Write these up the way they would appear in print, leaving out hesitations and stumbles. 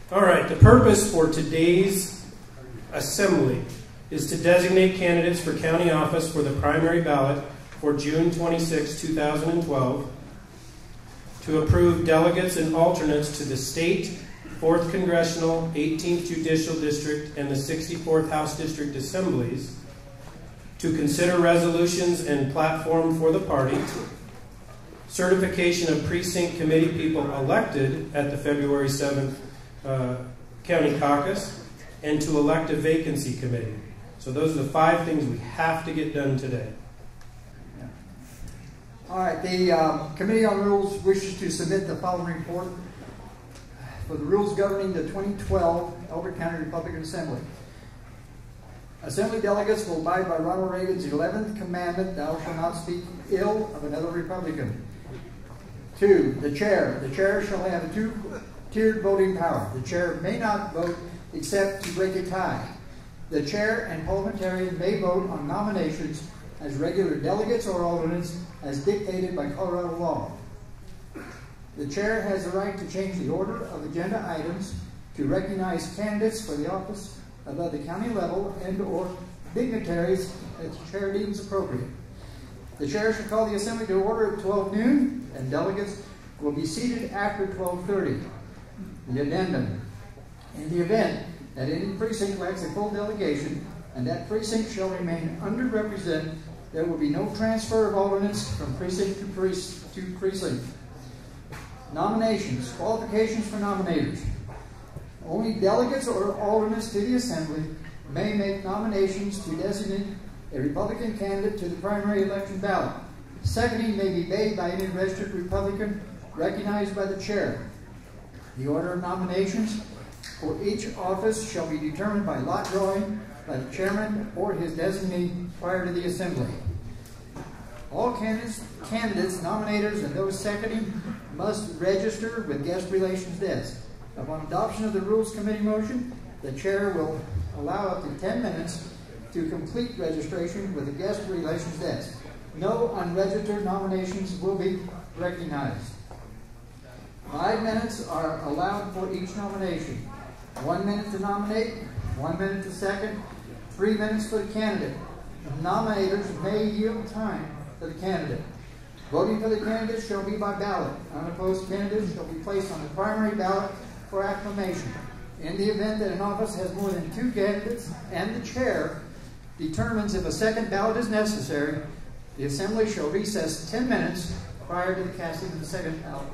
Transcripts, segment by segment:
All right, the purpose for today's assembly is to designate candidates for county office for the primary ballot for June 26, 2012, to approve delegates and alternates to the state, 4th Congressional, 18th Judicial District, and the 64th House District Assemblies, to consider resolutions and platform for the party, certification of precinct committee people elected at the February 7th county caucus, and to elect a vacancy committee. So those are the 5 things we have to get done today. All right, the Committee on Rules wishes to submit the following report for the rules governing the 2012 Elbert County Republican Assembly. Assembly delegates will abide by Ronald Reagan's 11th commandment, thou shalt not speak ill of another Republican. 2, the chair. The chair shall have a 2-tiered voting power. The chair may not vote except to break a tie. The chair and parliamentarian may vote on nominations as regular delegates or alternates as dictated by Colorado law. The chair has the right to change the order of agenda items to recognize candidates for the office above the county level and or dignitaries as the chair deems appropriate. The chair shall call the assembly to order at 12 noon, and delegates will be seated after 12:30. The addendum. In the event that any precinct lacks a full delegation and that precinct shall remain underrepresented, there will be no transfer of alternates from precinct to precinct. Nominations. Qualifications for nominators. Only delegates or alternates to the assembly may make nominations to designate a Republican candidate to the primary election ballot. Seconding may be made by any registered Republican recognized by the chair. The order of nominations for each office shall be determined by lot drawing by the chairman or his designee prior to the assembly. All candidates, nominators, and those seconding must register with guest relations desk. Upon adoption of the Rules Committee motion, the chair will allow up to 10 minutes to complete registration with the guest relations desk. No unregistered nominations will be recognized. 5 minutes are allowed for each nomination. 1 minute to nominate, 1 minute to second, 3 minutes for the candidate. The nominators may yield time for the candidate. Voting for the candidate shall be by ballot. Unopposed candidates shall be placed on the primary ballot for acclamation. In the event that an office has more than 2 candidates and the chair determines if a second ballot is necessary, the assembly shall recess 10 minutes prior to the casting of the second ballot.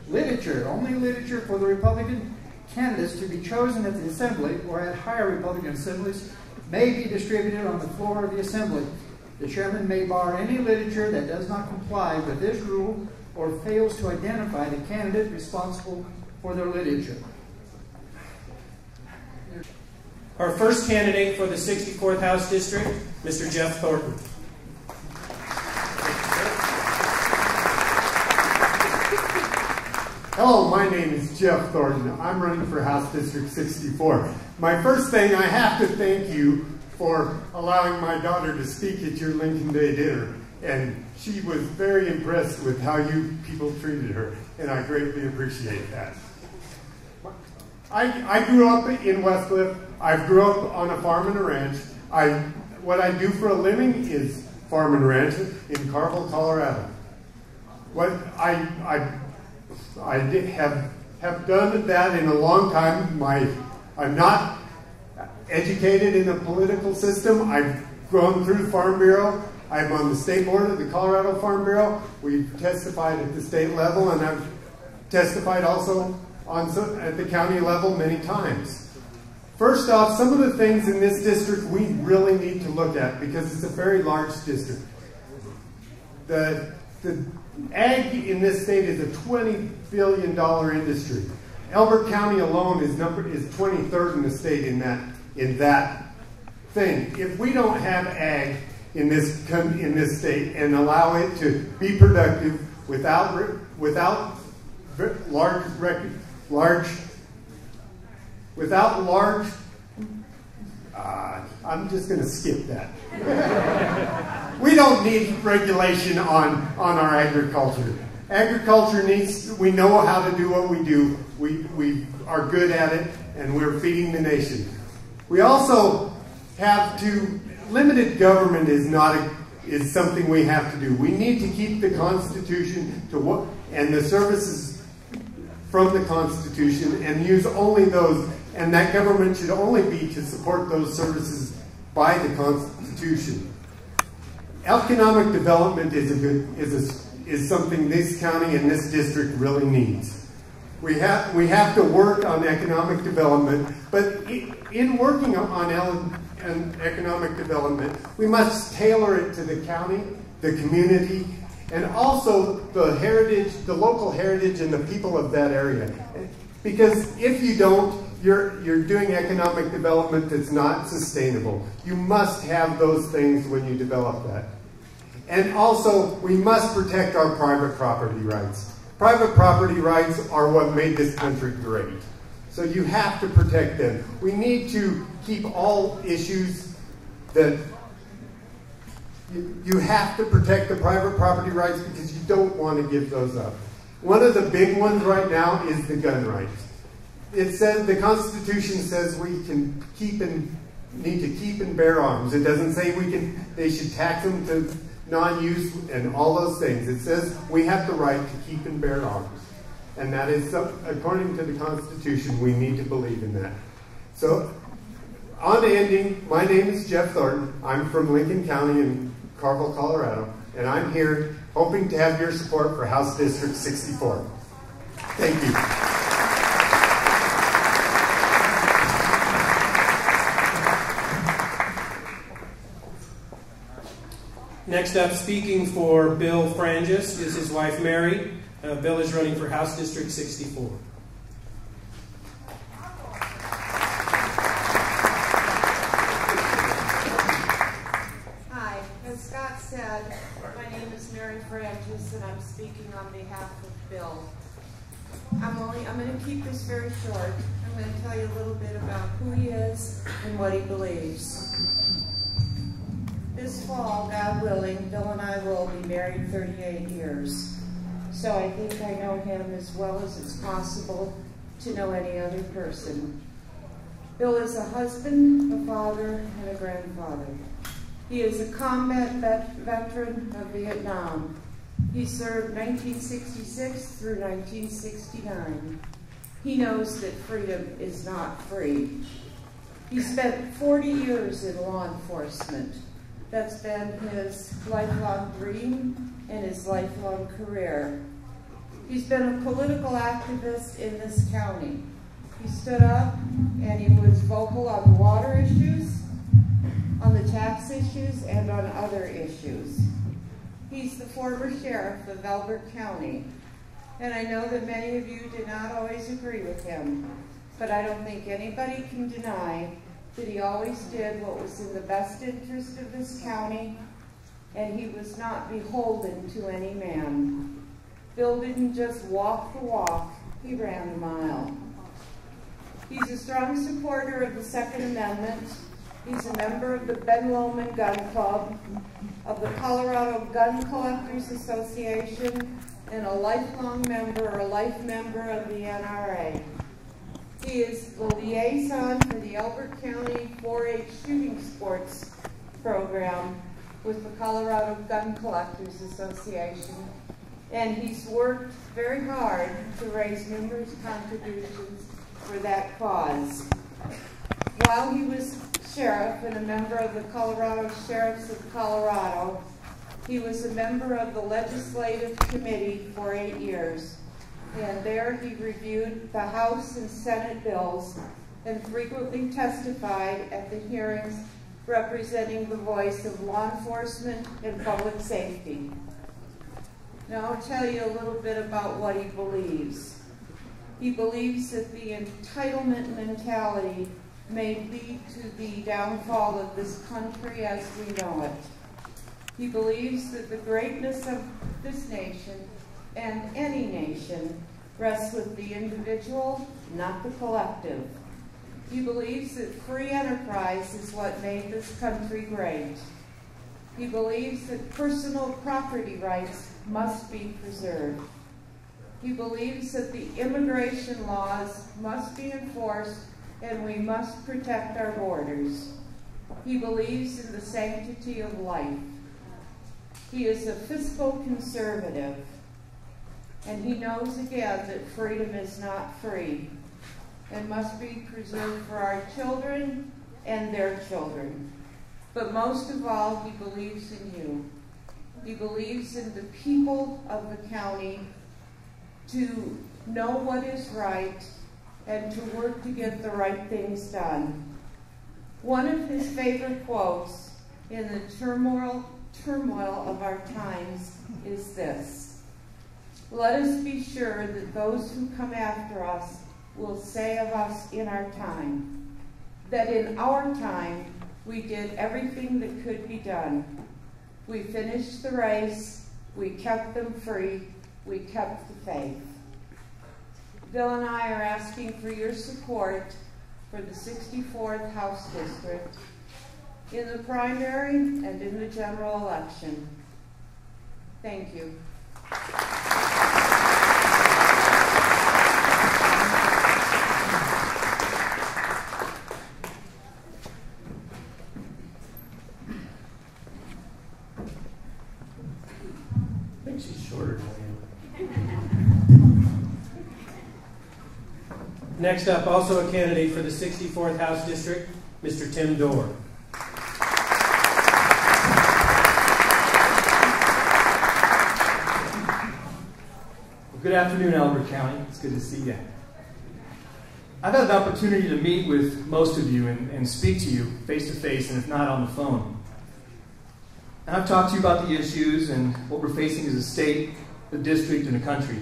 Literature. Only literature for the Republican candidates to be chosen at the assembly or at higher Republican assemblies may be distributed on the floor of the assembly. The chairman may bar any literature that does not comply with this rule or fails to identify the candidate responsible for their literature. Our first candidate for the 64th House District, Mr. Jeff Thornton. Hello, my name is Jeff Thornton. I'm running for House District 64. My first thing, I have to thank you for allowing my daughter to speak at your Lincoln Day dinner. And she was very impressed with how you people treated her, and I greatly appreciate that. I grew up in Westcliff. I grew up on a farm and a ranch. What I do for a living is farm and ranch in Carville, Colorado. What I have done that in a long time. I'm not educated in the political system. I've grown through the Farm Bureau. I'm on the state board of the Colorado Farm Bureau. We've testified at the state level, and I've testified also at the county level many times. First off, some of the things in this district we really need to look at because it's a very large district. The ag in this state is a $20 billion industry. Elbert County alone is 23rd in the state in that thing. If we don't have ag in this state and allow it to be productive without large, I'm just going to skip that. We don't need regulation on our agriculture. Agriculture needs, we know how to do what we do. We are good at it, and we're feeding the nation. We also have to, limited government is something we have to do. We need to keep the Constitution and the services from the Constitution and use only those, and that government should only be to support those services by the Constitution. Economic development is something this county and this district really needs. We have to work on economic development, but in working on economic development, we must tailor it to the county, the community, and also the heritage, the local heritage and the people of that area. Because if you don't, you're doing economic development that's not sustainable. You must have those things when you develop that. And also, we must protect our private property rights. Private property rights are what made this country great. So you have to protect them. We need to keep all issues that you have to protect the private property rights because you don't want to give those up. One of the big ones right now is the gun rights. It says, the Constitution says we can need to keep and bear arms. It doesn't say they should tax them to non-use and all those things. It says we have the right to keep and bear arms. And that is, according to the Constitution, we need to believe in that. So, on to ending, my name is Jeff Thornton. I'm from Lincoln County in Carville, Colorado. And I'm here hoping to have your support for House District 64. Thank you. Next up, speaking for Bill Frangis is his wife, Mary. Bill is running for House District 64. Hi, as Scott said, my name is Mary Frangis, and I'm speaking on behalf of Bill. I'm going to keep this very short. I'm going to tell you a little bit about who he is and what he believes. This fall, God willing, Bill and I will be married 38 years. So I think I know him as well as it's possible to know any other person. Bill is a husband, a father, and a grandfather. He is a combat veteran of Vietnam. He served 1966 through 1969. He knows that freedom is not free. He spent 40 years in law enforcement. That's been his lifelong dream and his lifelong career. He's been a political activist in this county. He stood up and he was vocal on water issues, on the tax issues, and on other issues. He's the former sheriff of Elbert County, and I know that many of you did not always agree with him, but I don't think anybody can deny that he always did what was in the best interest of this county, and he was not beholden to any man. Bill didn't just walk the walk, he ran the mile. He's a strong supporter of the Second Amendment. He's a member of the Ben Lomond Gun Club, of the Colorado Gun Collectors Association, and a lifelong member or a life member of the NRA. He is the liaison for the Elbert County 4-H shooting sports program with the Colorado Gun Collectors Association. And he's worked very hard to raise numerous contributions for that cause. While he was sheriff and a member of the Colorado Sheriffs of Colorado, he was a member of the Legislative Committee for 8 years. And there he reviewed the House and Senate bills and frequently testified at the hearings representing the voice of law enforcement and public safety. Now I'll tell you a little bit about what he believes. He believes that the entitlement mentality may lead to the downfall of this country as we know it. He believes that the greatness of this nation and any nation rests with the individual, not the collective. He believes that free enterprise is what made this country great. He believes that personal property rights must be preserved. He believes that the immigration laws must be enforced and we must protect our borders. He believes in the sanctity of life. He is a fiscal conservative, and he knows again that freedom is not free and must be preserved for our children and their children. But most of all, he believes in you. He believes in the people of the county to know what is right and to work to get the right things done. One of his favorite quotes in the turmoil of our times is this: "Let us be sure that those who come after us will say of us in our time, that in our time we did everything that could be done. We finished the race, we kept them free, we kept the faith." Bill and I are asking for your support for the 64th House District in the primary and in the general election. Thank you. I think she's shorter than Next up, also a candidate for the 64th House District, Mr. Tim Dorr. Well, good afternoon, Elbert County. It's good to see you. I've had an opportunity to meet with most of you and speak to you face-to-face, and if not, on the phone. And I've talked to you about the issues and what we're facing as a state, a district, and a country.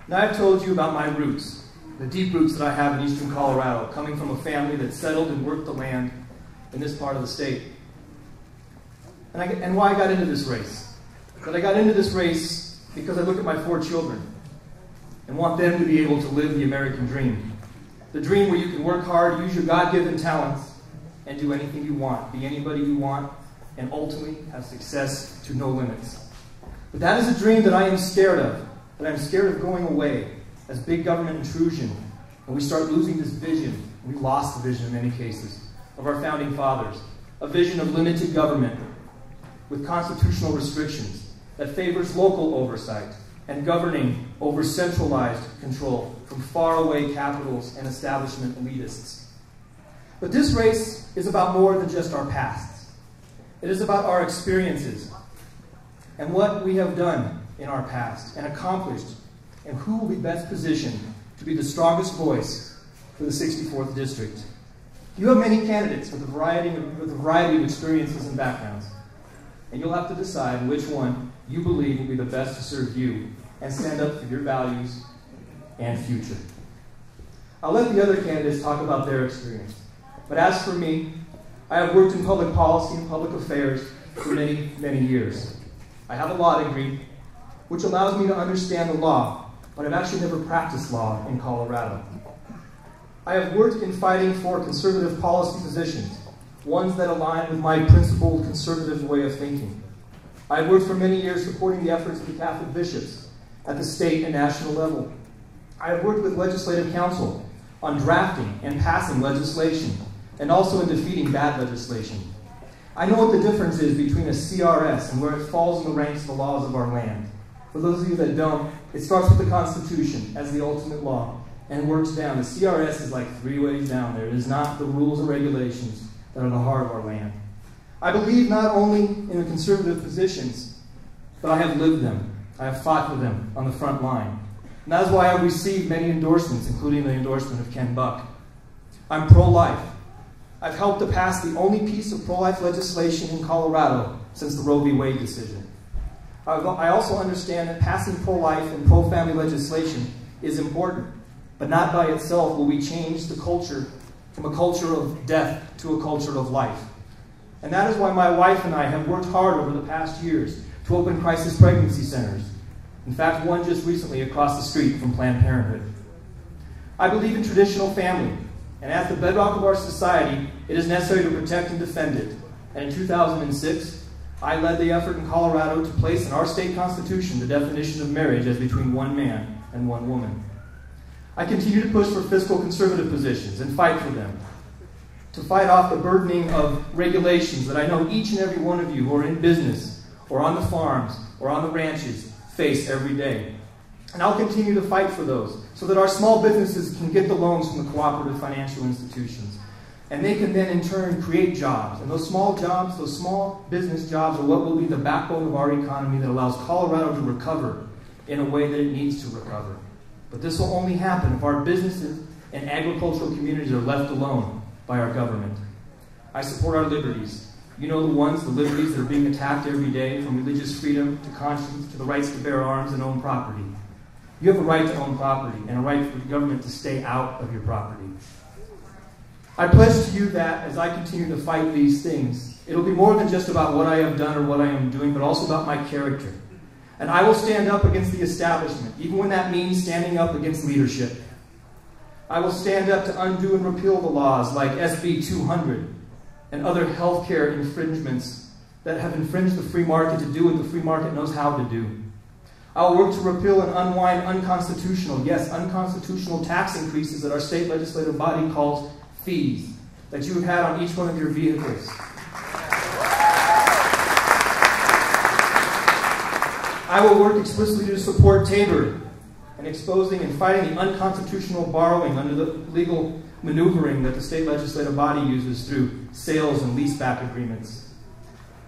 And I've told you about my roots, the deep roots that I have in eastern Colorado, coming from a family that settled and worked the land in this part of the state. And why I got into this race. But I got into this race because I look at my 4 children and want them to be able to live the American dream. The dream where you can work hard, use your God-given talents, and do anything you want, be anybody you want, and ultimately have success to no limits. But that is a dream that I am scared of, that I'm scared of going away as big government intrusion, and we start losing this vision. We lost the vision in many cases of our founding fathers, a vision of limited government with constitutional restrictions that favors local oversight and governing over centralized control from faraway capitals and establishment elitists. But this race is about more than just our pasts. It is about our experiences and what we have done in our past and accomplished, and who will be best positioned to be the strongest voice for the 64th District. You have many candidates with a variety of experiences and backgrounds, and you'll have to decide which one you believe will be the best to serve you and stand up for your values and future. I'll let the other candidates talk about their experience, but as for me, I have worked in public policy and public affairs for many, many years. I have a law degree, which allows me to understand the law, but I've actually never practiced law in Colorado. I have worked in fighting for conservative policy positions, ones that align with my principled conservative way of thinking. I have worked for many years supporting the efforts of the Catholic bishops at the state and national level. I have worked with legislative counsel on drafting and passing legislation, and also in defeating bad legislation. I know what the difference is between a CRS and where it falls in the ranks of the laws of our land. For those of you that don't, it starts with the Constitution as the ultimate law and works down. The CRS is like 3 ways down there. It is not the rules and regulations that are the heart of our land. I believe not only in the conservative positions, but I have lived them. I have fought for them on the front line. And that is why I've received many endorsements, including the endorsement of Ken Buck. I'm pro-life. I've helped to pass the only piece of pro-life legislation in Colorado since the Roe v. Wade decision. I also understand that passing pro-life and pro-family legislation is important, but not by itself will we change the culture from a culture of death to a culture of life. And that is why my wife and I have worked hard over the past years to open crisis pregnancy centers. In fact, one just recently across the street from Planned Parenthood. I believe in traditional family, and as the bedrock of our society, it is necessary to protect and defend it. And in 2006, I led the effort in Colorado to place in our state constitution the definition of marriage as between one man and one woman. I continue to push for fiscal conservative positions and fight for them, to fight off the burdening of regulations that I know each and every one of you who are in business or on the farms or on the ranches face every day. And I'll continue to fight for those so that our small businesses can get the loans from the cooperative financial institutions. And they can then in turn create jobs. And those small jobs, those small business jobs are what will be the backbone of our economy that allows Colorado to recover in a way that it needs to recover. But this will only happen if our businesses and agricultural communities are left alone by our government. I support our liberties. You know the ones, the liberties that are being attacked every day, from religious freedom to conscience to the rights to bear arms and own property. You have a right to own property and a right for the government to stay out of your property. I pledge to you that as I continue to fight these things, it'll be more than just about what I have done or what I am doing, but also about my character. And I will stand up against the establishment, even when that means standing up against leadership. I will stand up to undo and repeal the laws like SB 200 and other healthcare infringements that have infringed the free market to do what the free market knows how to do. I will work to repeal and unwind unconstitutional, yes, unconstitutional tax increases that our state legislative body calls fees that you have had on each one of your vehicles. I will work explicitly to support Tabor and exposing and fighting the unconstitutional borrowing under the legal maneuvering that the state legislative body uses through sales and leaseback agreements.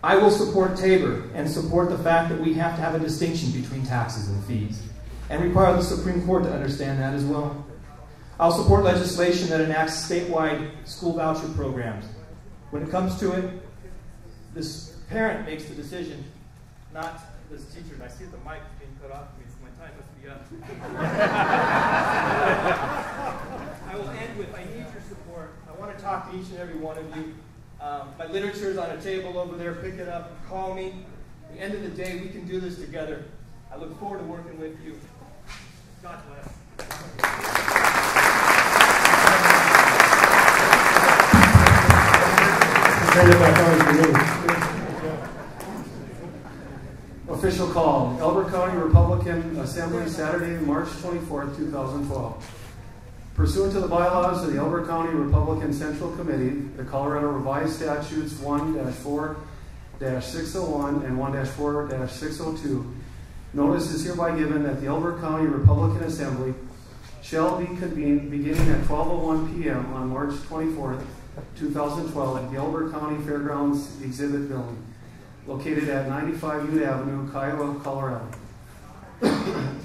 I will support Tabor and support the fact that we have to have a distinction between taxes and fees, and require the Supreme Court to understand that as well. I'll support legislation that enacts statewide school voucher programs. When it comes to it, this parent makes the decision, not this teacher. And I see the mic being cut off me, so my time must be up. I will end with, I need your support. I want to talk to each and every one of you. My literature is on a table over there. Pick it up. Call me. At the end of the day, we can do this together. I look forward to working with you. God bless. Turn it back on for me. Official call. Elbert County Republican Assembly, Saturday, March 24th, 2012. Pursuant to the bylaws of the Elbert County Republican Central Committee, the Colorado Revised Statutes 1-4-601 and 1-4-602, notice is hereby given that the Elbert County Republican Assembly shall be convened beginning at 12:01 p.m. on March 24th, 2012 at the Elbert County Fairgrounds Exhibit Building, located at 95 Ute Avenue, Kiowa, Colorado.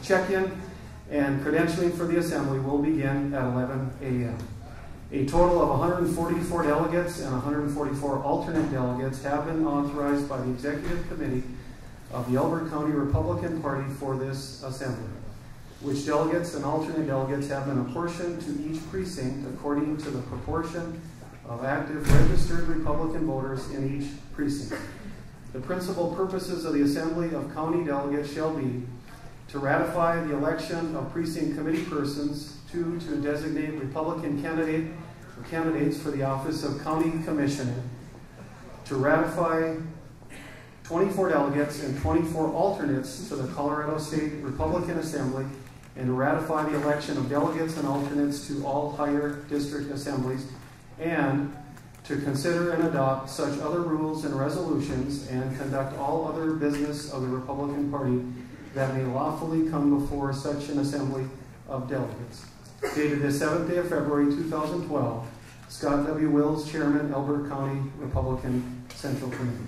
Check-in and credentialing for the assembly will begin at 11 a.m. A total of 144 delegates and 144 alternate delegates have been authorized by the Executive Committee of the Elbert County Republican Party for this assembly, which delegates and alternate delegates have been apportioned to each precinct according to the proportion of active registered Republican voters in each precinct. The principal purposes of the assembly of county delegates shall be to ratify the election of precinct committee persons, 2, to designate Republican candidates for the office of county commissioner, to ratify 24 delegates and 24 alternates to the Colorado State Republican Assembly, and to ratify the election of delegates and alternates to all higher district assemblies, and to consider and adopt such other rules and resolutions and conduct all other business of the Republican Party that may lawfully come before such an assembly of delegates. Dated the 7th day of February 2012, Scott W. Wills, Chairman, Elbert County Republican Central Committee.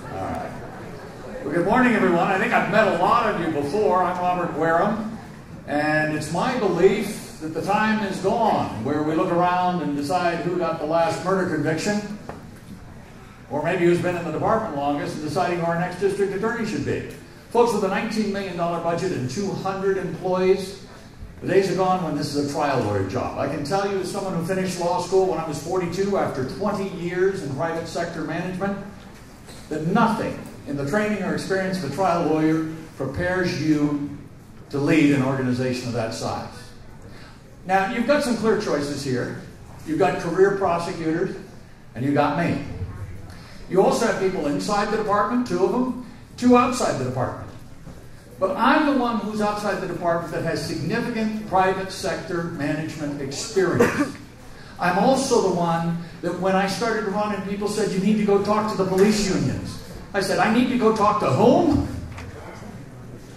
All right. Well, good morning, everyone. I think I've met a lot of you before. I'm Robert Wareham, and it's my belief that the time is gone where we look around and decide who got the last murder conviction, or maybe who's been in the department longest, and deciding who our next district attorney should be. Folks, with a $19 million budget and 200 employees, the days are gone when this is a trial lawyer job. I can tell you, as someone who finished law school when I was 42 after 20 years in private sector management, that nothing in the training or experience of a trial lawyer prepares you to lead an organization of that size. Now, you've got some clear choices here. You've got career prosecutors, and you've got me. You also have people inside the department, 2 of them, 2 outside the department. But I'm the one who's outside the department that has significant private sector management experience. I'm also the one that when I started to run and people said, you need to go talk to the police unions. I said, I need to go talk to whom?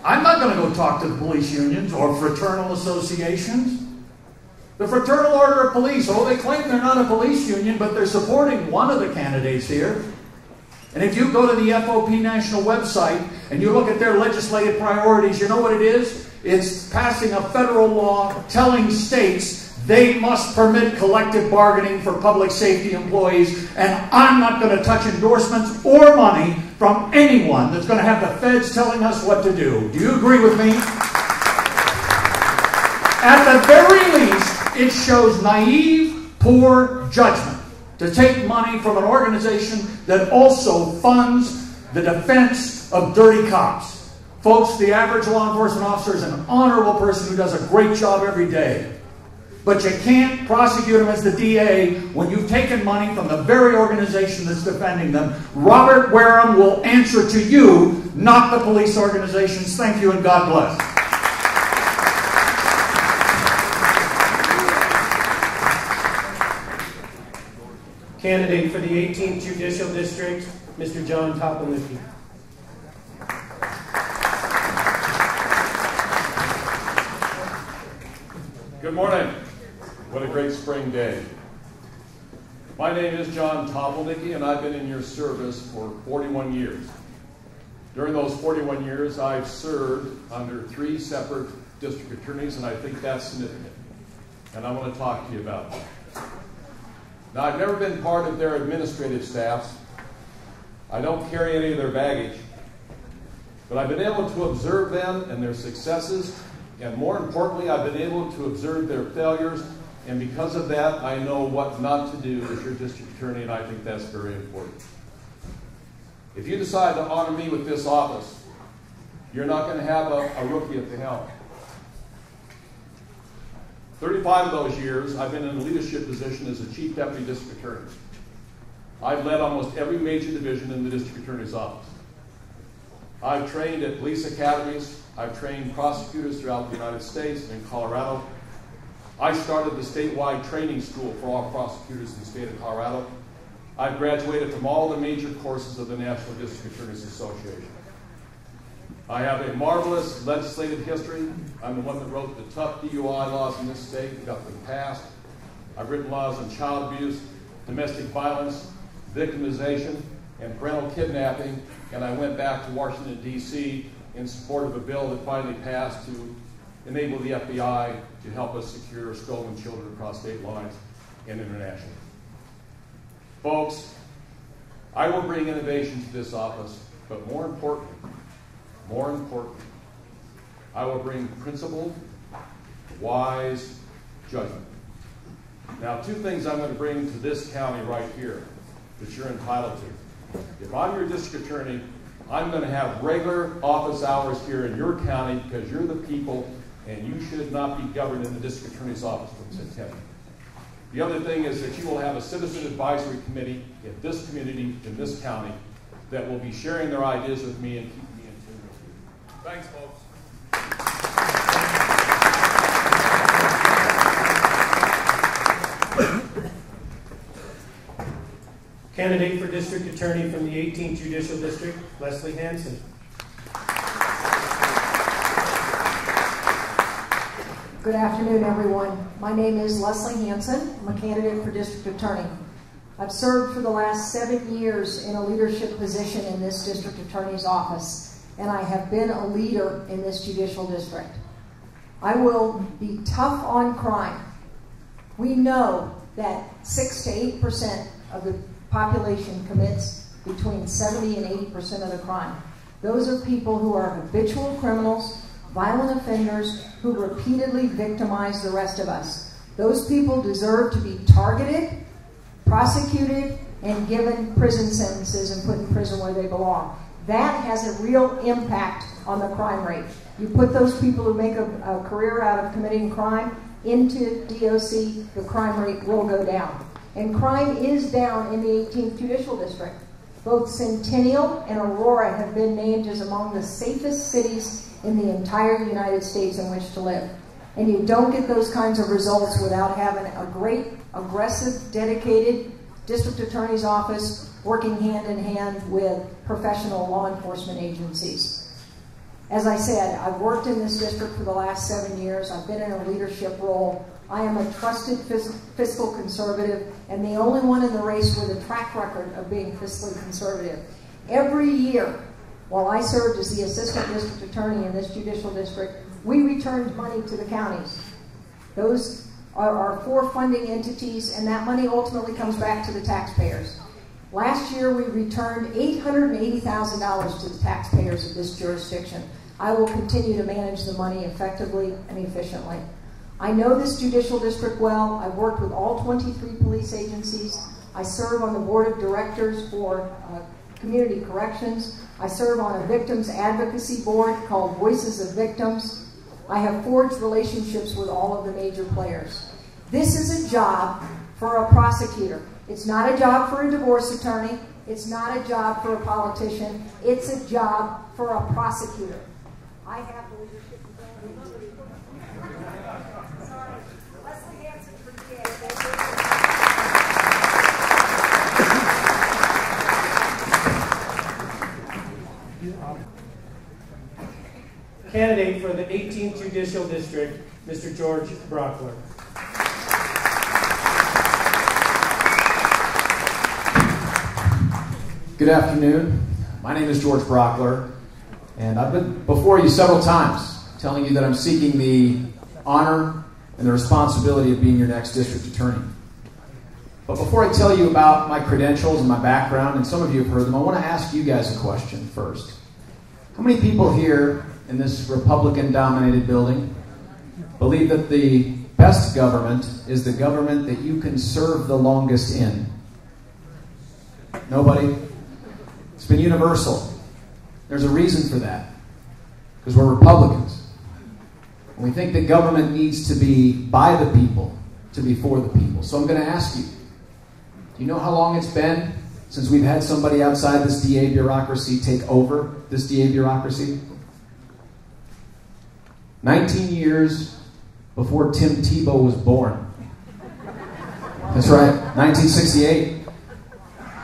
I'm not going to go talk to the police unions or fraternal associations. The Fraternal Order of Police, oh, they claim they're not a police union, but they're supporting one of the candidates here. And if you go to the FOP National website and you look at their legislative priorities, you know what it is? It's passing a federal law telling states they must permit collective bargaining for public safety employees, and I'm not going to touch endorsements or money from anyone that's going to have the feds telling us what to do. Do you agree with me? At the very least, it shows naive, poor judgment to take money from an organization that also funds the defense of dirty cops. Folks, the average law enforcement officer is an honorable person who does a great job every day. But you can't prosecute him as the DA when you've taken money from the very organization that's defending them. Robert Wareham will answer to you, not the police organizations. Thank you and God bless. Candidate for the 18th Judicial District, Mr. John Topolicki. Good morning. What a great spring day. My name is John Topolicki, and I've been in your service for 41 years. During those 41 years, I've served under 3 separate district attorneys, and I think that's significant. And I want to talk to you about that. Now, I've never been part of their administrative staffs. I don't carry any of their baggage. But I've been able to observe them and their successes, and more importantly, I've been able to observe their failures, and because of that, I know what not to do as your district attorney, and I think that's very important. If you decide to honor me with this office, you're not going to have a rookie at the helm. 35 of those years, I've been in a leadership position as a chief deputy district attorney. I've led almost every major division in the district attorney's office. I've trained at police academies. I've trained prosecutors throughout the United States and in Colorado. I started the statewide training school for all prosecutors in the state of Colorado. I've graduated from all the major courses of the National District Attorneys Association. I have a marvelous legislative history. I'm the one that wrote the tough DUI laws in this state and got them passed. I've written laws on child abuse, domestic violence, victimization, and parental kidnapping, and I went back to Washington, D.C. in support of a bill that finally passed to enable the FBI to help us secure stolen children across state lines and internationally. Folks, I will bring innovation to this office, but more importantly, I will bring principled, wise judgment. Now, 2 things I'm going to bring to this county right here that you're entitled to. If I'm your district attorney, I'm going to have regular office hours here in your county because you're the people and you should not be governed in the district attorney's office from September. The other thing is that you will have a citizen advisory committee in this community, in this county, that will be sharing their ideas with me and keeping me in tune with you. Thanks, folks. Candidate for District Attorney from the 18th Judicial District, Leslie Hansen. Good afternoon, everyone. My name is Leslie Hansen. I'm a candidate for District Attorney. I've served for the last 7 years in a leadership position in this District Attorney's office, and I have been a leader in this judicial district. I will be tough on crime. We know that 6 to 8% of the population commits between 70 and 80% of the crime. Those are people who are habitual criminals, violent offenders, who repeatedly victimize the rest of us. Those people deserve to be targeted, prosecuted, and given prison sentences and put in prison where they belong. That has a real impact on the crime rate. You put those people who make a career out of committing crime into DOC, the crime rate will go down. And crime is down in the 18th Judicial District. Both Centennial and Aurora have been named as among the safest cities in the entire United States in which to live. And you don't get those kinds of results without having a great, aggressive, dedicated district attorney's office working hand in hand with professional law enforcement agencies. As I said, I've worked in this district for the last 7 years. I've been in a leadership role. I am a trusted fiscal conservative and the only one in the race with a track record of being fiscally conservative. Every year, while I served as the assistant district attorney in this judicial district, we returned money to the counties. Those are our 4 funding entities, and that money ultimately comes back to the taxpayers. Last year, we returned $880,000 to the taxpayers of this jurisdiction. I will continue to manage the money effectively and efficiently. I know this judicial district well. I've worked with all 23 police agencies. I serve on the board of directors for community corrections. I serve on a victims advocacy board called Voices of Victims. I have forged relationships with all of the major players. This is a job for a prosecutor. It's not a job for a divorce attorney. It's not a job for a politician. It's a job for a prosecutor. I have the leadership ability. Sorry, Leslie Hansen for Candidate for the 18th Judicial District, Mr. George Brockler. Good afternoon. My name is George Brockler, and I've been before you several times telling you that I'm seeking the honor and the responsibility of being your next district attorney. But before I tell you about my credentials and my background, and some of you have heard them, I want to ask you guys a question first. How many people here in this Republican-dominated building believe that the best government is the government that you can serve the longest in? Nobody? It's been universal. There's a reason for that. Because we're Republicans. And we think that government needs to be by the people, to be for the people. So I'm going to ask you, do you know how long it's been since we've had somebody outside this DA bureaucracy take over this DA bureaucracy? 19 years before Tim Tebow was born. That's right, 1968.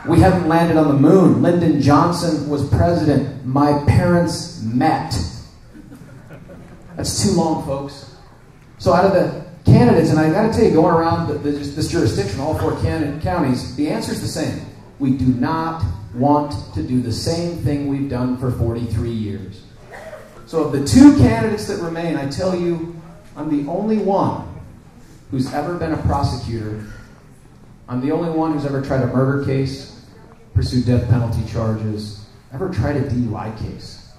We haven't landed on the moon. Lyndon Johnson was president. My parents met. That's too long, folks. So out of the candidates, and I got to tell you, going around this jurisdiction, all 4 counties, the answer is the same. We do not want to do the same thing we've done for 43 years. So of the 2 candidates that remain, I tell you, I'm the only one who's ever been a prosecutor. I'm the only one who's ever tried a murder case, pursued death penalty charges, ever tried a DUI case.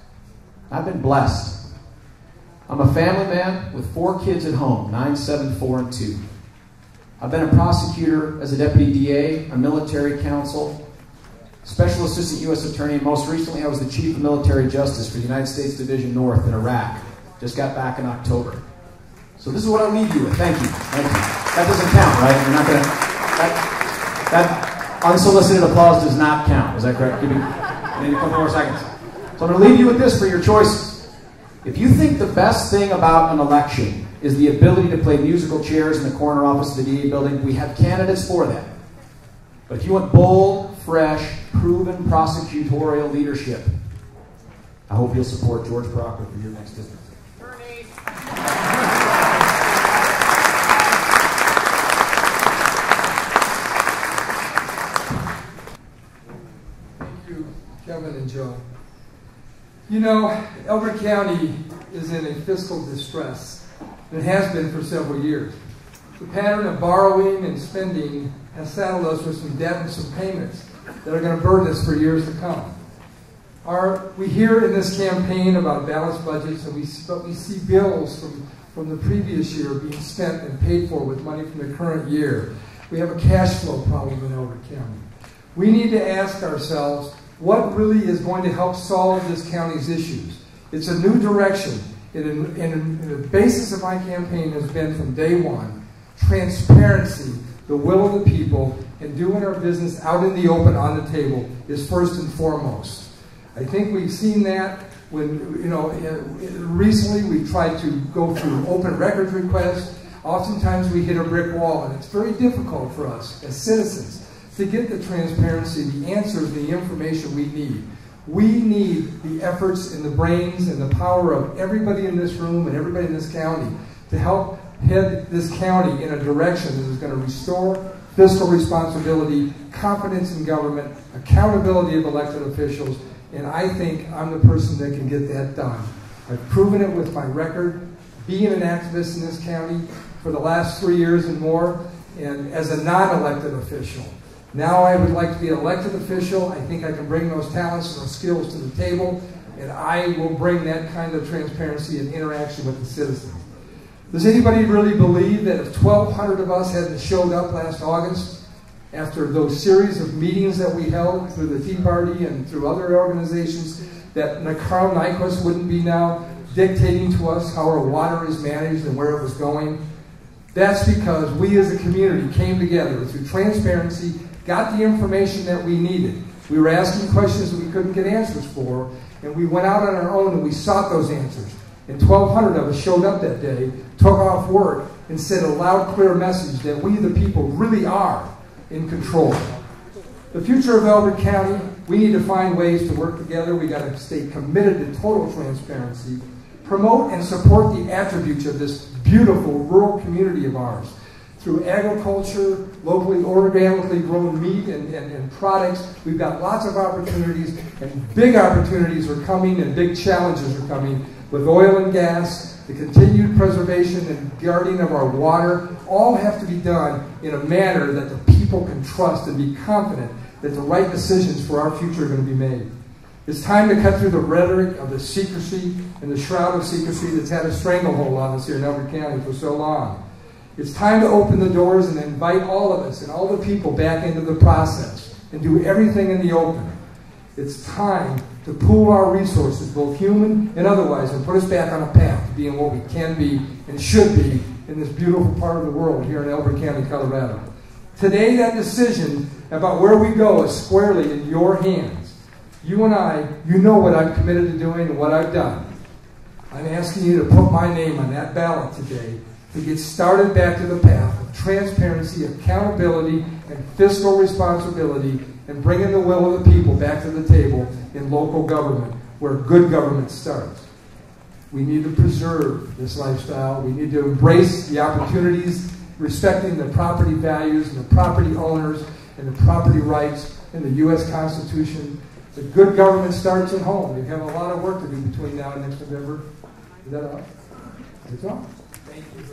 I've been blessed. I'm a family man with 4 kids at home, 9, 7, 4, and 2. I've been a prosecutor as a deputy DA, a military counsel, Special Assistant U.S. Attorney, and most recently I was the Chief of Military Justice for the United States Division North in Iraq. Just got back in October. So this is what I'll leave you with. Thank you. Thank you. That doesn't count, right? You're not going to... That unsolicited applause does not count. Is that correct? Give me maybe a couple more seconds. So I'm going to leave you with this for your choices. If you think the best thing about an election is the ability to play musical chairs in the corner office of the DA building, we have candidates for that. But if you want bold, fresh, proven prosecutorial leadership, I hope you'll support George Brockler for your next district. Thank you, Kevin and Joe. You know, Elbert County is in a fiscal distress. It has been for several years. The pattern of borrowing and spending has saddled us with some debt and some payments that are going to burden us for years to come. We hear in this campaign about balanced budgets, but we see bills from the previous year being spent and paid for with money from the current year. We have a cash flow problem in Elbert County. We need to ask ourselves, what really is going to help solve this county's issues? It's a new direction, and the basis of my campaign has been from day one, transparency the will of the people and doing our business out in the open on the table is first and foremost. I think we've seen that when, recently we tried to go through open records requests. Oftentimes we hit a brick wall, and it's very difficult for us as citizens to get the transparency, the answers, the information we need. We need the efforts and the brains and the power of everybody in this room and everybody in this county to help head this county in a direction that is going to restore fiscal responsibility, confidence in government, accountability of elected officials, and I think I'm the person that can get that done. I've proven it with my record, being an activist in this county for the last 3 years and more, and as a non-elected official. Now I would like to be an elected official. I think I can bring those talents and those skills to the table, and I will bring that kind of transparency and interaction with the citizens. Does anybody really believe that if 1,200 of us hadn't showed up last August, after those series of meetings that we held through the Tea Party and through other organizations, that Carl Nyquist wouldn't be now dictating to us how our water is managed and where it was going? That's because we as a community came together through transparency, got the information that we needed. We were asking questions that we couldn't get answers for, and we went out on our own and we sought those answers. And 1,200 of us showed up that day, took off work, and sent a loud, clear message that we, the people, really are in control. The future of Elbert County, we need to find ways to work together. We got to stay committed to total transparency, promote and support the attributes of this beautiful rural community of ours through agriculture, locally organically grown meat and products. We've got lots of opportunities, and big opportunities are coming and big challenges are coming with oil and gas, the continued preservation and guarding of our water. All have to be done in a manner that the people can trust and be confident that the right decisions for our future are going to be made. It's time to cut through the rhetoric of the secrecy and the shroud of secrecy that's had a stranglehold on us here in Elbert County for so long. It's time to open the doors and invite all of us and all the people back into the process and do everything in the open. It's time to pool our resources, both human and otherwise, and put us back on a path to being what we can be and should be in this beautiful part of the world here in Elbert County, Colorado. Today, that decision about where we go is squarely in your hands. You and I, you know what I'm committed to doing and what I've done. I'm asking you to put my name on that ballot today to get started back to the path of transparency, accountability, and fiscal responsibility, and bringing the will of the people back to the table in local government, where good government starts. We need to preserve this lifestyle. We need to embrace the opportunities, respecting the property values and the property owners and the property rights in the U.S. Constitution. The good government starts at home. We have a lot of work to do between now and next November. Is that all? That's all. Thank you.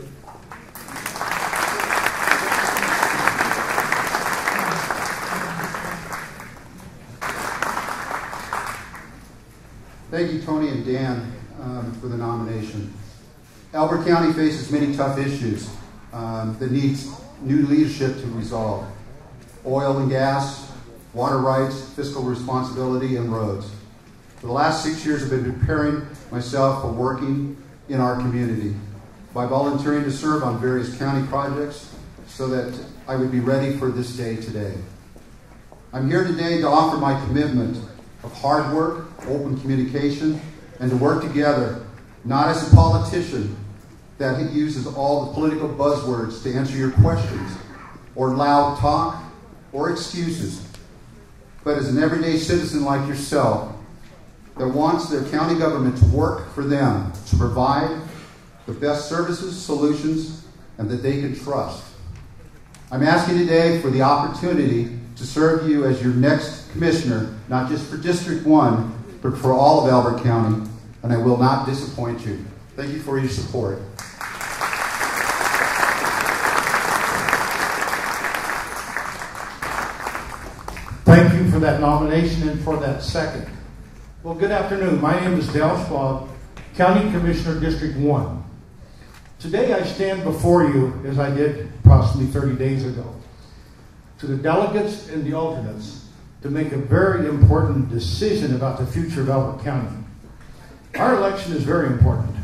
Thank you, Tony and Dan, for the nomination. Elbert County faces many tough issues that needs new leadership to resolve. Oil and gas, water rights, fiscal responsibility, and roads. For the last 6 years, I've been preparing myself for working in our community by volunteering to serve on various county projects so that I would be ready for this day today. I'm here today to offer my commitment of hard work, open communication, and to work together, not as a politician that uses all the political buzzwords to answer your questions, or loud talk, or excuses, but as an everyday citizen like yourself that wants their county government to work for them, to provide the best services, solutions, and that they can trust. I'm asking today for the opportunity to serve you as your next commissioner, not just for District 1, but for all of Elbert County, and I will not disappoint you. Thank you for your support. Thank you for that nomination and for that second. Well, good afternoon. My name is Dale Schwab, County Commissioner, District 1. Today I stand before you, as I did approximately 30 days ago, to the delegates and the alternates to make a very important decision about the future of Elbert County. Our election is very important.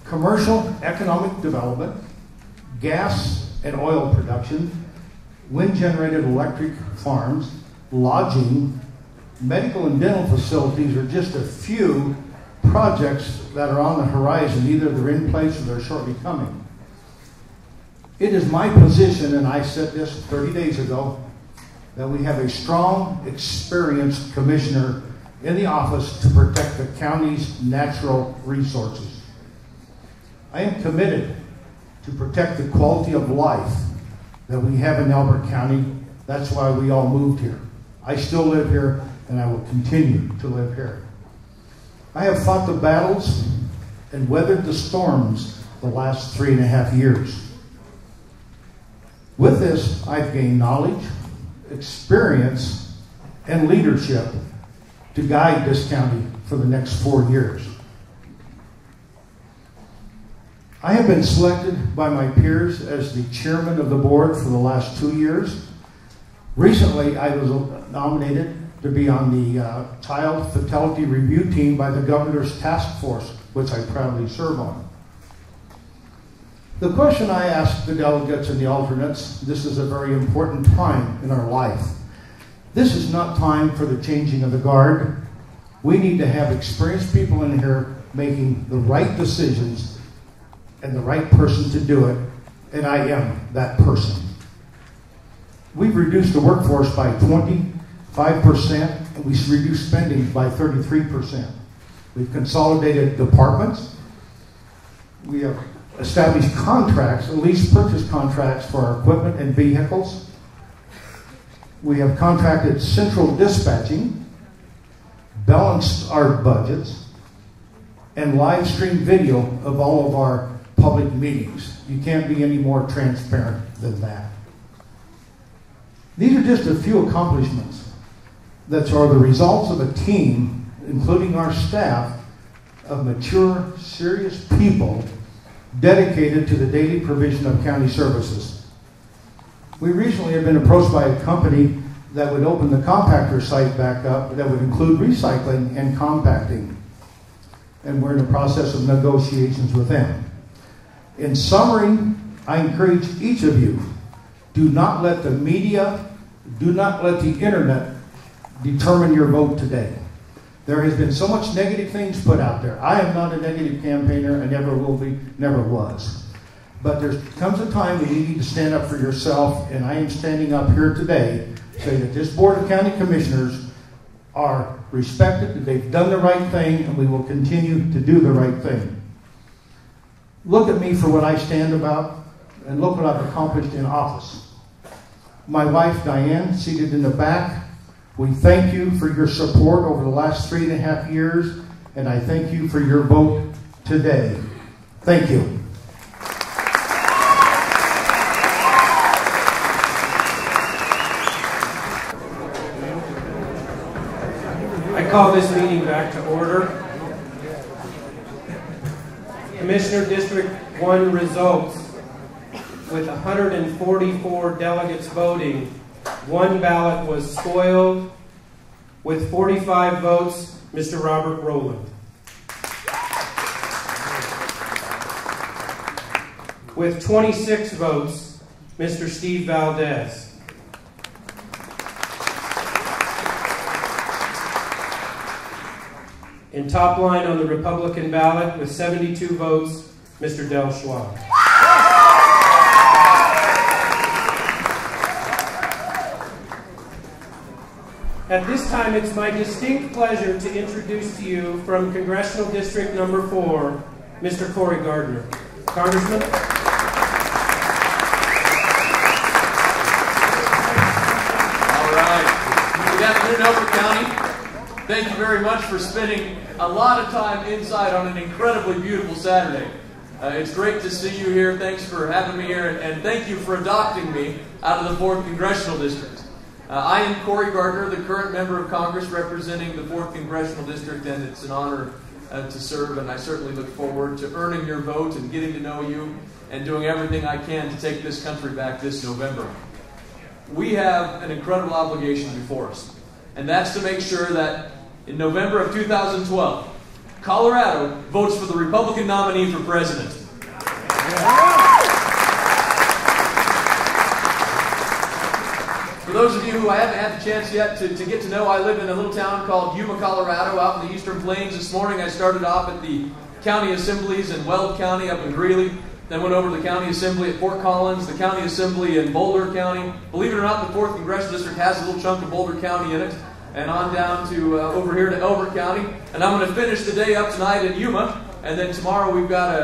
Commercial economic development, gas and oil production, wind-generated electric farms, lodging, medical and dental facilities are just a few projects that are on the horizon. Either they're in place or they're shortly coming. It is my position, and I said this 30 days ago, that we have a strong, experienced commissioner in the office to protect the county's natural resources. I am committed to protect the quality of life that we have in Elbert County. That's why we all moved here. I still live here, and I will continue to live here. I have fought the battles and weathered the storms the last 3.5 years. With this, I've gained knowledge, experience, and leadership to guide this county for the next 4 years. I have been selected by my peers as the chairman of the board for the last 2 years. Recently, I was nominated to be on the Child Fatality Review Team by the Governor's Task Force, which I proudly serve on. The question I ask the delegates and the alternates, this is a very important time in our life. This is not time for the changing of the guard. We need to have experienced people in here making the right decisions and the right person to do it, and I am that person. We've reduced the workforce by 25%, and we've reduced spending by 33%. We've consolidated departments. We have established contracts, lease purchase contracts for our equipment and vehicles. We have contracted central dispatching, balanced our budgets, and live stream video of all of our public meetings. You can't be any more transparent than that. These are just a few accomplishments that are the results of a team, including our staff, of mature, serious people dedicated to the daily provision of county services. We recently have been approached by a company that would open the compactor site back up that would include recycling and compacting. And we're in the process of negotiations with them. In summary, I encourage each of you, do not let the media, do not let the internet determine your vote today. There has been so much negative things put out there. I am not a negative campaigner. I never will be, never was. But there comes a time when you need to stand up for yourself, and I am standing up here today saying that this Board of County Commissioners are respected, that they've done the right thing, and we will continue to do the right thing. Look at me for what I stand about, and look what I've accomplished in office. My wife, Diane, seated in the back, we thank you for your support over the last 3.5 years, and I thank you for your vote today. Thank you. I call this meeting back to order. Commissioner District 1 results: with 144 delegates voting, 1 ballot was spoiled. With 45 votes, Mr. Robert Rowland. With 26 votes, Mr. Steve Valdez. In top line on the Republican ballot, with 72 votes, Mr. Del Schwab. At this time, it's my distinct pleasure to introduce to you from Congressional District Number 4, Mr. Cory Gardner. Congressman. All right. Good afternoon, Elbert County. Thank you very much for spending a lot of time inside on an incredibly beautiful Saturday. It's great to see you here. Thanks for having me here, and thank you for adopting me out of the 4th Congressional District. I am Cory Gardner, the current member of Congress representing the 4th Congressional District, and it's an honor to serve, and I certainly look forward to earning your vote and getting to know you and doing everything I can to take this country back this November. We have an incredible obligation before us, and that's to make sure that in November of 2012, Colorado votes for the Republican nominee for president. For those of you who I haven't had the chance yet to get to know, I live in a little town called Yuma, Colorado, out in the Eastern Plains. This morning I started off at the county assemblies in Weld County up in Greeley, then went over to the county assembly at Fort Collins, the county assembly in Boulder County. Believe it or not, the 4th Congressional District has a little chunk of Boulder County in it, and on down to over here to Elbert County. And I'm going to finish the day up tonight in Yuma, and then tomorrow we've got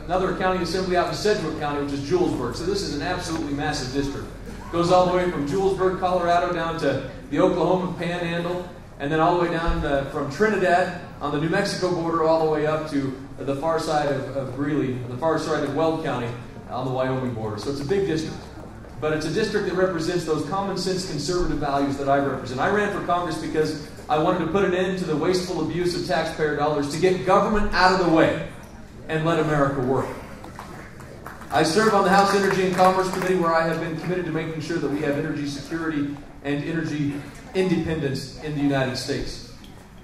another county assembly out in Sedgwick County, which is Julesburg. So this is an absolutely massive district. Goes all the way from Julesburg, Colorado, down to the Oklahoma Panhandle, and then all the way down from Trinidad on the New Mexico border all the way up to the far side of Greeley, the far side of Weld County on the Wyoming border. So it's a big district. But it's a district that represents those common sense conservative values that I represent. I ran for Congress because I wanted to put an end to the wasteful abuse of taxpayer dollars, to get government out of the way and let America work. I serve on the House Energy and Commerce Committee, where I have been committed to making sure that we have energy security and energy independence in the United States.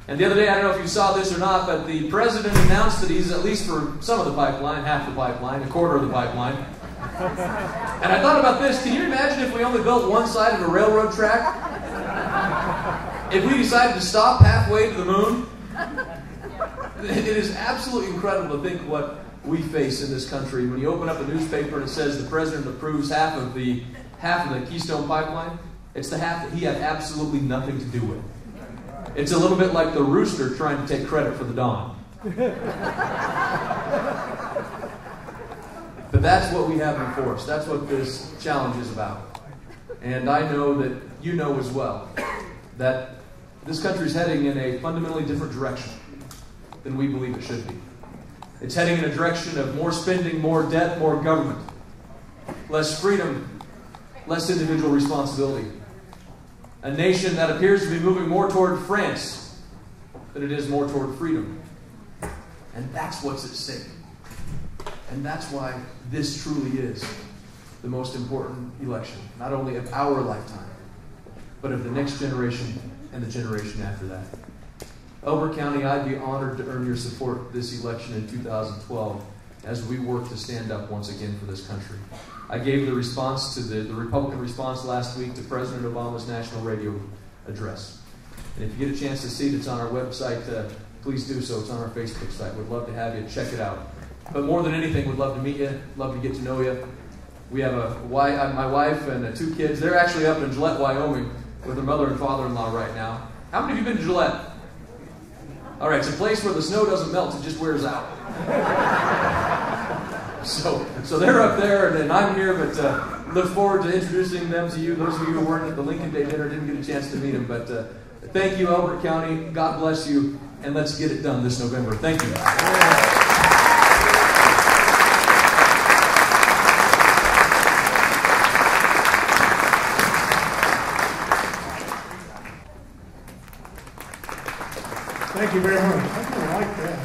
And the other day, I don't know if you saw this or not, but the president announced that he's, at least for some of the pipeline, half the pipeline, a quarter of the pipeline. And I thought about this. Can you imagine if we only built one side of a railroad track? If we decided to stop halfway to the moon? It is absolutely incredible to think what we face in this country. When you open up a newspaper and it says the president approves half of the Keystone Pipeline, it's the half that he had absolutely nothing to do with. It's a little bit like the rooster trying to take credit for the dawn. But that's what we have before us. That's what this challenge is about. And I know that you know as well that this country is heading in a fundamentally different direction than we believe it should be. It's heading in a direction of more spending, more debt, more government, less freedom, less individual responsibility. A nation that appears to be moving more toward France than it is more toward freedom. And that's what's at stake. And that's why this truly is the most important election, not only of our lifetime, but of the next generation and the generation after that. Elbert County, I'd be honored to earn your support this election in 2012 as we work to stand up once again for this country. I gave the response to the Republican response last week to President Obama's national radio address. And if you get a chance to see it, it's on our website. Please do so. It's on our Facebook site. We'd love to have you check it out. But more than anything, we'd love to meet you, love to get to know you. We have my wife and 2 kids. They're actually up in Gillette, Wyoming with their mother and father-in-law right now. How many of you been to Gillette? All right, it's a place where the snow doesn't melt, it just wears out. So they're up there, and I'm here, but look forward to introducing them to you. Those of you who weren't at the Lincoln Day dinner didn't get a chance to meet them, but thank you, Elbert County. God bless you, and let's get it done this November. Thank you. Thank you very much. I kind of like that.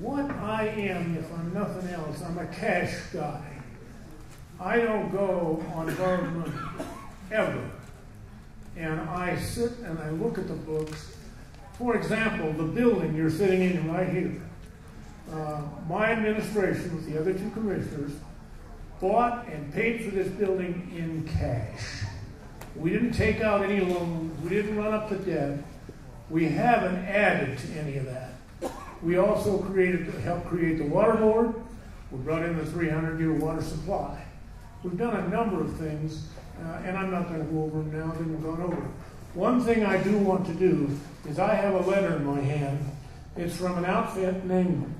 What I am, if I'm nothing else, I'm a cash guy. I don't go on borrowed money, ever. And I sit and I look at the books. For example, the building you're sitting in right here. My administration with the other 2 commissioners bought and paid for this building in cash. We didn't take out any loans. We didn't run up the debt. We haven't added to any of that. We also helped create the water board. We brought in the 300-year water supply. We've done a number of things, and I'm not going to go over them now. We've gone over them. One thing I do want to do is I have a letter in my hand. It's from an outfit named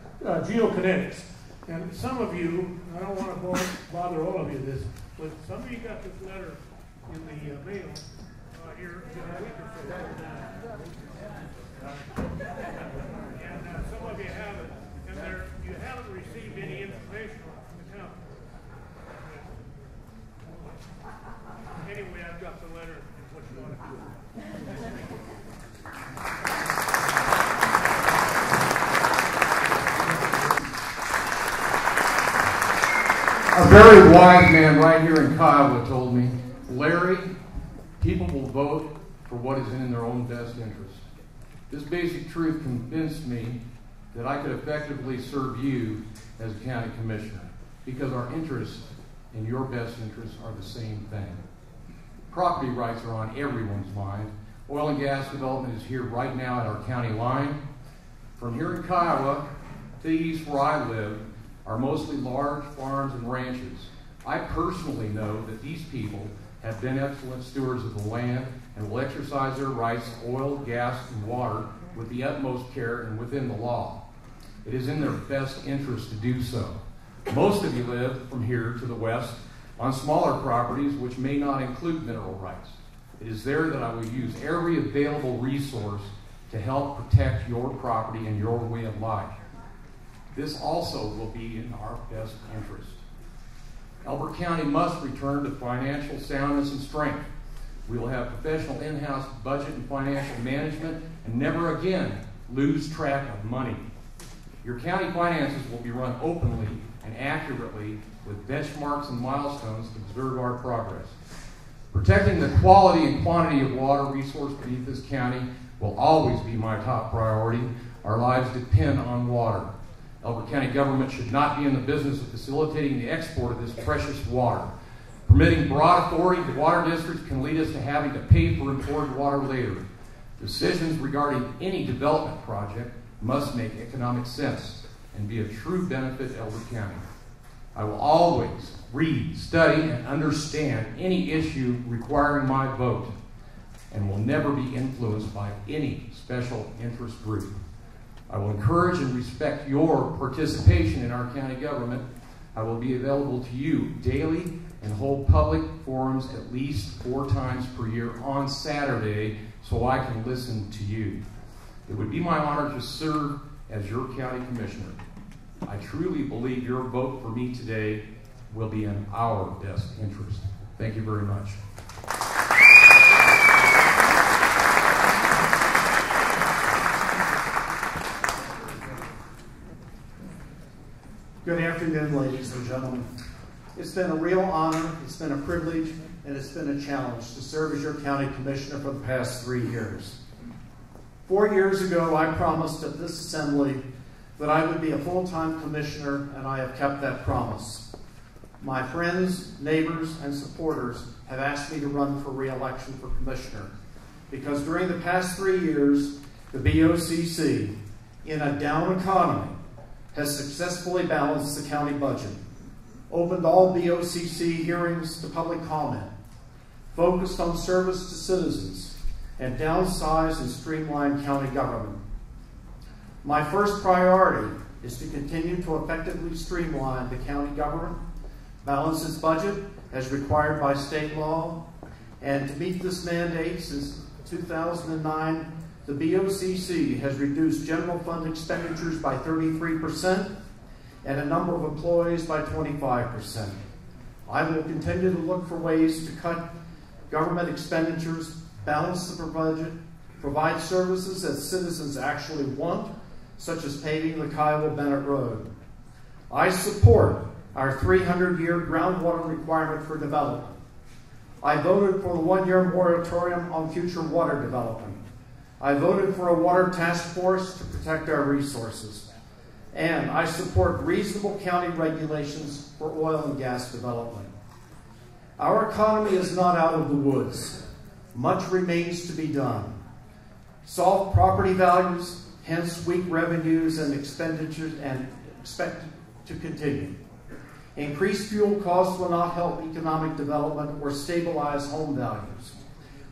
Geokinetics. And some of you, I don't want to bother all of you this, but some of you got this letter in the mail. Here, and some of you haven't, and you haven't received any information from the company. Anyway, I've got the letter. What you want to do? A very wise man right here in Kiowa told me, Larry, people will vote for what is in their own best interest. This basic truth convinced me that I could effectively serve you as a county commissioner, because our interests and your best interests are the same thing. Property rights are on everyone's mind. Oil and gas development is here right now at our county line. From here in Kiowa to the east where I live are mostly large farms and ranches. I personally know that these people have been excellent stewards of the land and will exercise their rights to oil, gas, and water with the utmost care and within the law. It is in their best interest to do so. Most of you live from here to the west on smaller properties which may not include mineral rights. It is there that I will use every available resource to help protect your property and your way of life. This also will be in our best interest. Elbert County must return to financial soundness and strength. We will have professional in-house budget and financial management and never again lose track of money. Your county finances will be run openly and accurately with benchmarks and milestones to observe our progress. Protecting the quality and quantity of water resource beneath this county will always be my top priority. Our lives depend on water. Elbert County government should not be in the business of facilitating the export of this precious water. Permitting broad authority to water districts can lead us to having to pay for imported water later. Decisions regarding any development project must make economic sense and be a true benefit to Elbert County. I will always read, study, and understand any issue requiring my vote and will never be influenced by any special interest group. I will encourage and respect your participation in our county government. I will be available to you daily and hold public forums at least 4 times per year on Saturday so I can listen to you. It would be my honor to serve as your county commissioner. I truly believe your vote for me today will be in our best interest. Thank you very much. Good afternoon, ladies and gentlemen. It's been a real honor, it's been a privilege, and it's been a challenge to serve as your county commissioner for the past 3 years. 4 years ago, I promised at this assembly that I would be a full-time commissioner, and I have kept that promise. My friends, neighbors, and supporters have asked me to run for re-election for commissioner because during the past 3 years, the BOCC, in a down economy, has successfully balanced the county budget, opened all BOCC hearings to public comment, focused on service to citizens, and downsized and streamlined county government. My first priority is to continue to effectively streamline the county government, balance its budget as required by state law, and to meet this mandate since 2009, the BOCC has reduced general fund expenditures by 33% and a number of employees by 25%. I will continue to look for ways to cut government expenditures, balance the budget, provide services that citizens actually want, such as paving the Kiowa-Bennett Road. I support our 300-year groundwater requirement for development. I voted for the 1-year moratorium on future water development. I voted for a water task force to protect our resources. And I support reasonable county regulations for oil and gas development. Our economy is not out of the woods. Much remains to be done. Soft property values, hence weak revenues and expenditures, and expected to continue. Increased fuel costs will not help economic development or stabilize home values.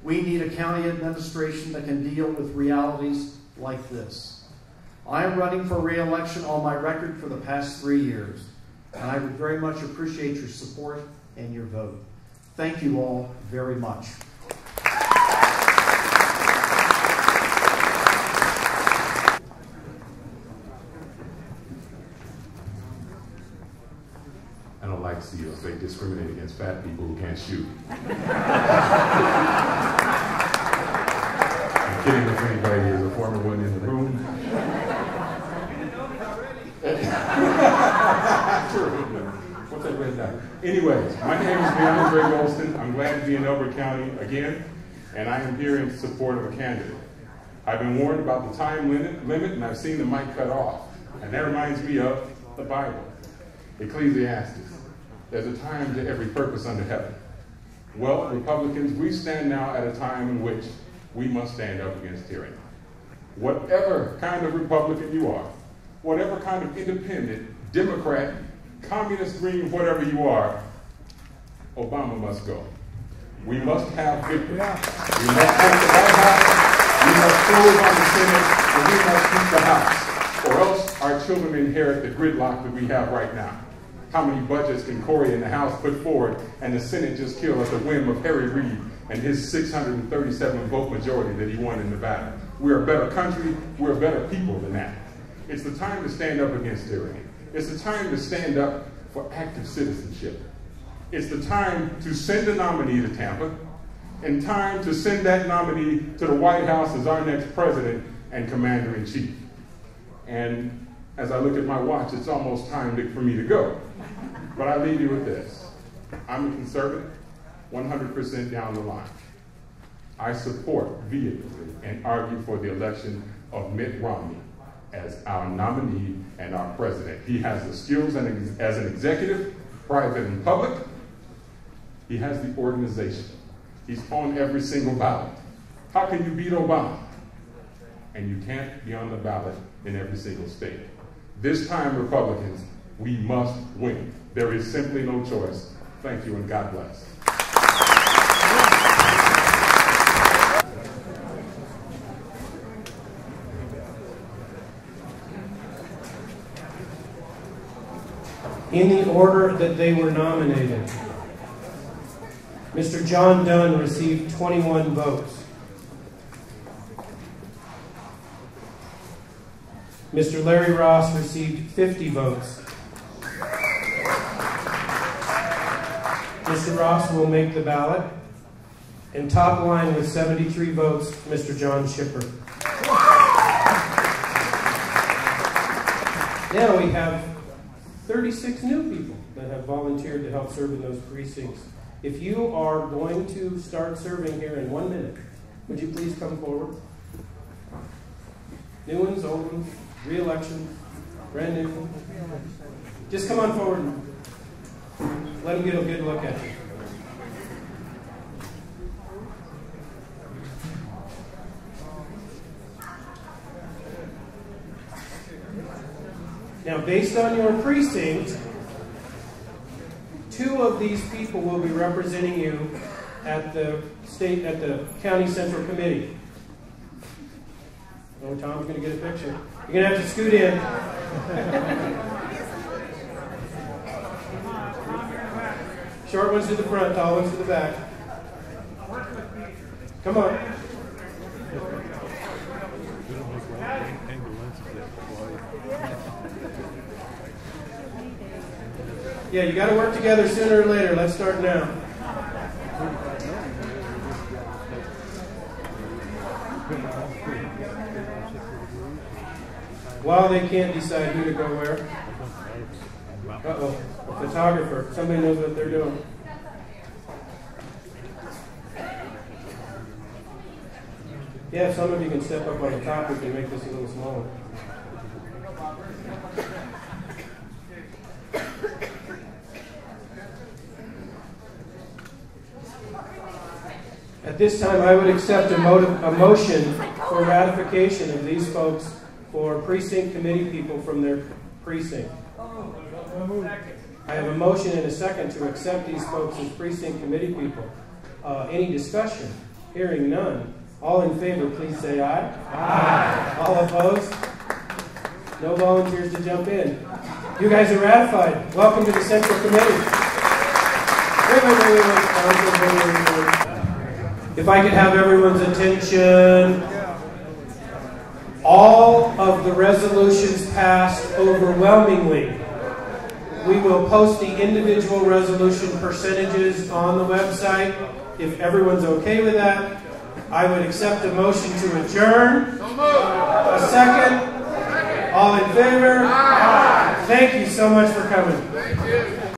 We need a county administration that can deal with realities like this. I am running for re-election on my record for the past 3 years, and I would very much appreciate your support and your vote. Thank you all very much. I don't like to see us say discriminate against fat people who can't shoot. I'm kidding if anybody is a former one in the room. Sure. What's that red dot? Anyways, my name is Bambuser Golston. I'm glad to be in Elbert County again, and I am here in support of a candidate. I've been warned about the time limit, and I've seen the mic cut off. And that reminds me of the Bible. Ecclesiastes. There's a time to every purpose under heaven. Well, Republicans, we stand now at a time in which we must stand up against tyranny. Whatever kind of Republican you are, whatever kind of independent, Democrat, communist, green, whatever you are, Obama must go. We must have victory. We must take the White House, we must close on the Senate, and we must keep the House, or else our children inherit the gridlock that we have right now. How many budgets can Corey in the House put forward and the Senate just kill at the whim of Harry Reid and his 637 vote majority that he won in Nevada? We're a better country, we're better people than that. It's the time to stand up against tyranny. It's the time to stand up for active citizenship. It's the time to send a nominee to Tampa, and time to send that nominee to the White House as our next president and commander-in-chief. And as I look at my watch, it's almost time for me to go. But I leave you with this. I'm a conservative, 100% down the line. I support vehemently and argue for the election of Mitt Romney as our nominee and our president. He has the skills as an executive, private and public. He has the organization. He's on every single ballot. How can you beat Obama? And you can't be on the ballot in every single state. This time, Republicans, we must win. There is simply no choice. Thank you and God bless. In the order that they were nominated, Mr. John Dunn received 21 votes. Mr. Larry Ross received 50 votes. Mr. Ross will make the ballot. And top line with 73 votes, Mr. John Schipper. Now we have 36 new people that have volunteered to help serve in those precincts. If you are going to start serving here in 1 minute, would you please come forward? New ones, old ones, re-election, brand new. Just come on forward and let them get a good look at you. Now, based on your precinct, 2 of these people will be representing you at the county central committee. Oh, Tom's going to get a picture. You're going to have to scoot in. Short ones to the front, tall ones to the back. Come on. Yeah, you got to work together sooner or later. Let's start now. While they can't decide who to go where. Uh-oh, a photographer. Somebody knows what they're doing. Yeah, if some of you can step up on the top, we can make this a little smaller. At this time, I would accept a motion for ratification of these folks for precinct committee people from their precinct. I have a motion and a second to accept these folks as precinct committee people. Any discussion? Hearing none. All in favor, please say aye. Aye. All opposed? No volunteers to jump in. You guys are ratified. Welcome to the Central Committee. Wait. If I could have everyone's attention. All of the resolutions passed overwhelmingly. We will post the individual resolution percentages on the website. If everyone's okay with that, I would accept a motion to adjourn. A second. All in favor? Thank you so much for coming. Thank you.